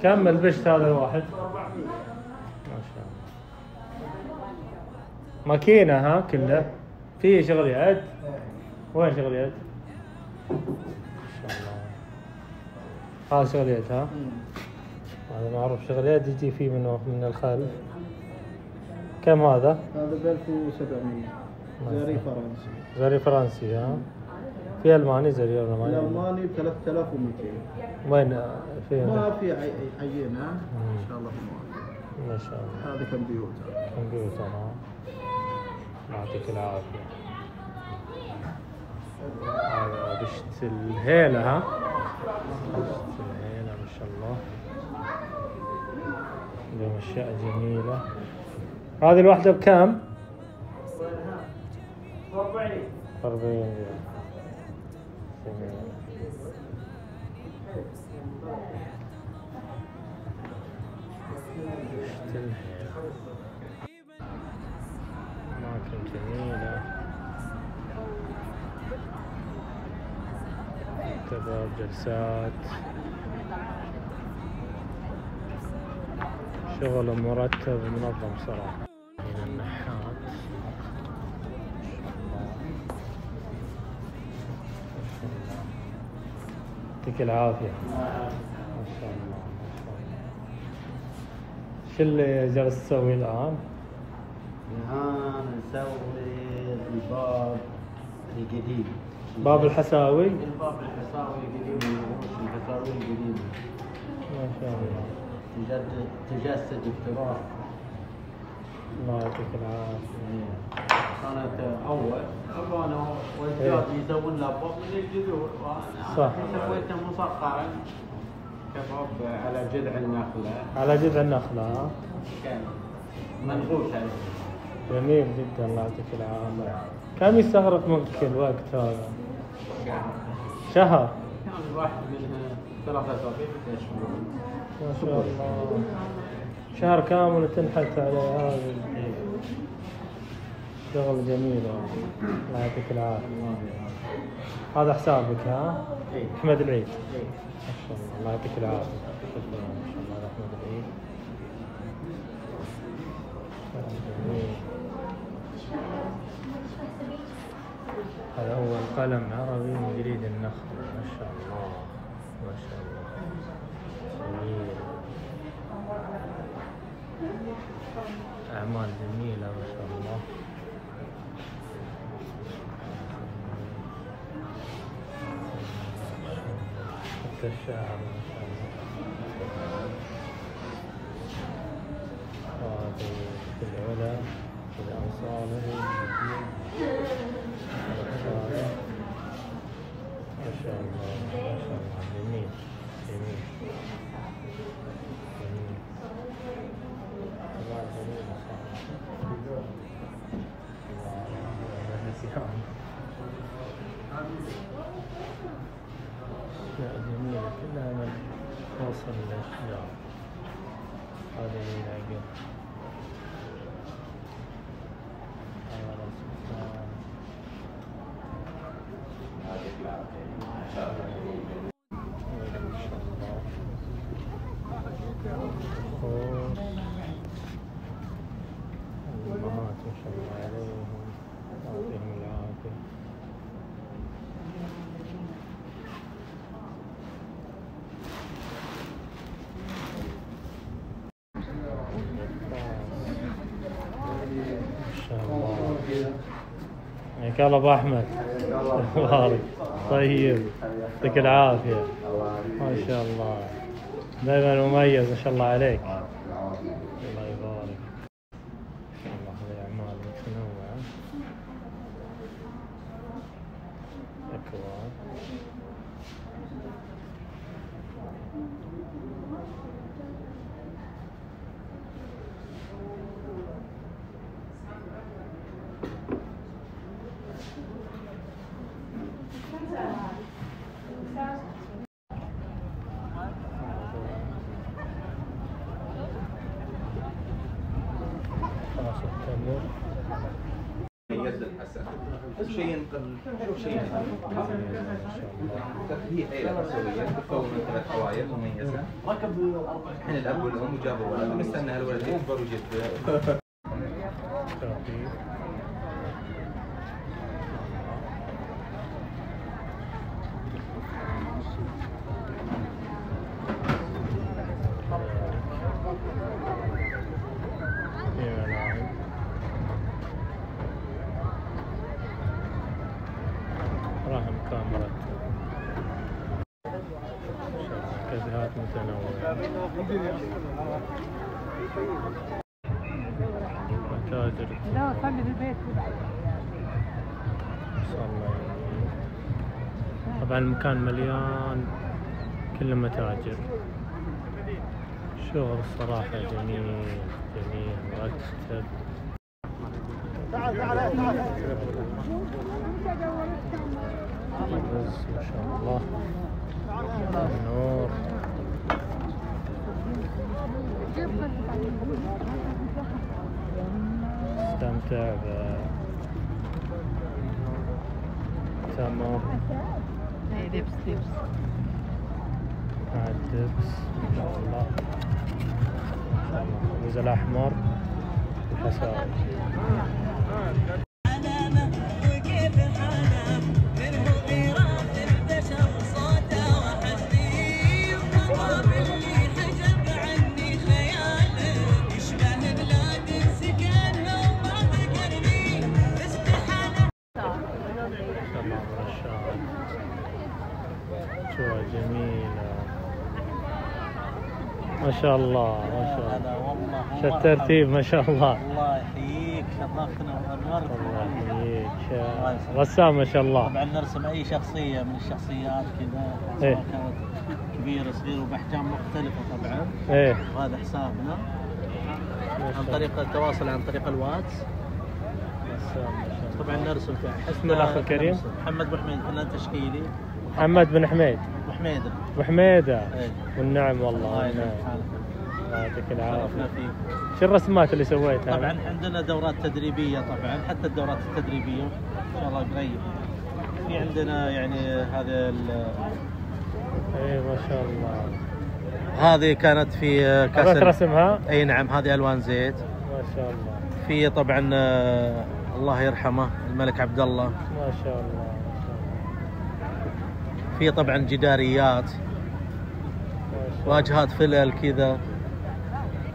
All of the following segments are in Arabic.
كم ملبشت هذا الواحد؟ ما شاء الله. ماكينة ها كله؟ فيه شغل يد؟ وين شغل يد؟ ما شاء الله. هذا شغل يد ها؟ هذا معروف شغل يد يجي فيه من الخلف. كم هذا؟ هذا ب 1700. زري فرنسي. زري فرنسي ها؟ في الماني زري ولا ماني؟ الالماني ب 3200. وين في؟ ما في عينه ان شاء الله. ما شاء الله. هذا كمبيوتر. كمبيوتر ها؟ يعطيك العافية. هذا بشت الهيلة ها؟ بشت الهيلة ما شاء الله. اليوم أشياء جميلة. هذه الواحدة بكم؟ 40 ريال. جميل. بشت الهيلة. أماكن جميلة. كباب جلسات. شغل مرتب ومنظم صراحة. من النحات. يعطيك العافية. ما شاء الله ما شاء الله. شو اللي جالس تسوي الآن؟ الآن نسوي الباب القديم. باب الحساوي؟ الباب الحساوي القديم من عروش الحساوي القديم. ما شاء الله. تجسد التراث. الله يعطيك العافية. كانت أول أبانا والجاد يسوون له باب من الجذور صح. وأنا سويته مصقعا كباب على جذع النخلة. على جذع النخلة ها؟ كان منغوش عليه. جميل جدا الله يعطيك العافية. كم يستغرق منك الوقت هذا؟ شهر. كان الواحد منها 3 أسابيع 6 شهور. ما شاء الله. شهر كامل وتنحت على هذا شغل جميل. الله يعطيك العافية. هذا حسابك ها؟ أحمد العيد. ما شاء الله الله يعطيك العافية. شكرا ما شاء الله أحمد العيد. جميل. هذا هو القلم عربي من جريد النخل. ما شاء الله ما شاء الله. جميل. أعمال جميلة ما شاء الله. حتى الشعر ما شاء الله. هذه في العلا في الأنصار ما شاء الله ما شاء الله. جميل جميل جميل. الله جميل صراحة. أشياء جميلة كلها من توصل للأشجار. هذا اللي يلاقيه. هذا رأس الثاني. ما شاء الله. خوص. الأمهات ما شاء الله عليهم. يعطيهم العافية. حياك الله ابو احمد. مبارك. طيب يعطيك العافيه. ما شاء الله دائما مميز ما شاء الله عليك. الله يبارك. ما شاء الله هذه اعمال متنوعه. اكواب. يد الحسن. شيء ينقل شوف شيء تفهيم عيله اسيويه تتكون من 3 عوائل مميزه. الحين الاب والام وجابوا ولد ومستنى هالولد يكبر ويجد. راهم كاميرا كافيهات متنوعة متاجر لا خلي في البيت ما شاء الله. طبعا المكان مليان كله متاجر. شغل الصراحة جميل جميل مرتب. رز ما شاء الله نور. استمتع تمر دبس مع الدبس ما شاء الله. الرز الأحمر والحساء. جميلة ما شاء الله ما شاء الله. شو الترتيب ما شاء الله. الله يحييك شرفتنا وانورت. الله يحييك رسام ما شاء الله. طبعا نرسم اي شخصيه من الشخصيات كذا سواء كانت كبيره صغيره وباحجام مختلفه طبعا. ايه وهذا حسابنا عن طريق التواصل عن طريق الواتس. طبعا نرسم فيه. اسم الاخ الكريم؟ محمد بن حميد فنان تشكيلي. محمد بن حميد. وحميده. وحميده. ايه. والنعم والله. الله والنعم. الله يعطيك العافيه. شو الرسمات اللي سويتها؟ طبعا عندنا دورات تدريبيه طبعا حتى الدورات التدريبيه ان شاء الله قريب. في عندنا يعني هذا اي ما شاء الله. هذه كانت في كاس رسمها؟ اي نعم هذه الوان زيت ما شاء الله. في طبعا الله يرحمه الملك عبد الله ما شاء الله. في طبعا جداريات واجهات فلل كذا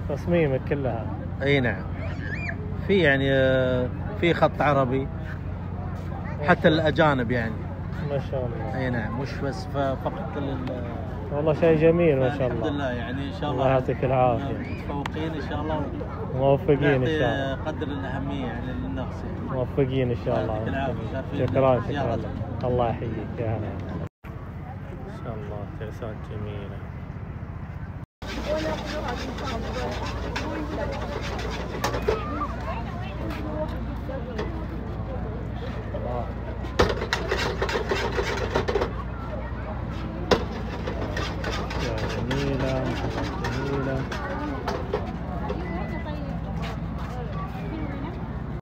تصميمك كلها. اي نعم. في يعني في خط عربي حتى الاجانب يعني. ما شاء الله. اي نعم مش بس فقط والله شيء جميل ما شاء الله. الحمد لله يعني ان شاء الله. الله يعطيك العافيه. متفوقين ان شاء الله. موفقين ان شاء الله. قدر الاهميه يعني للناس يعني. موفقين ان شاء الله. شكرا شكرا. الله يحييك يا هلا. ما شاء الله ترسات جميله. الله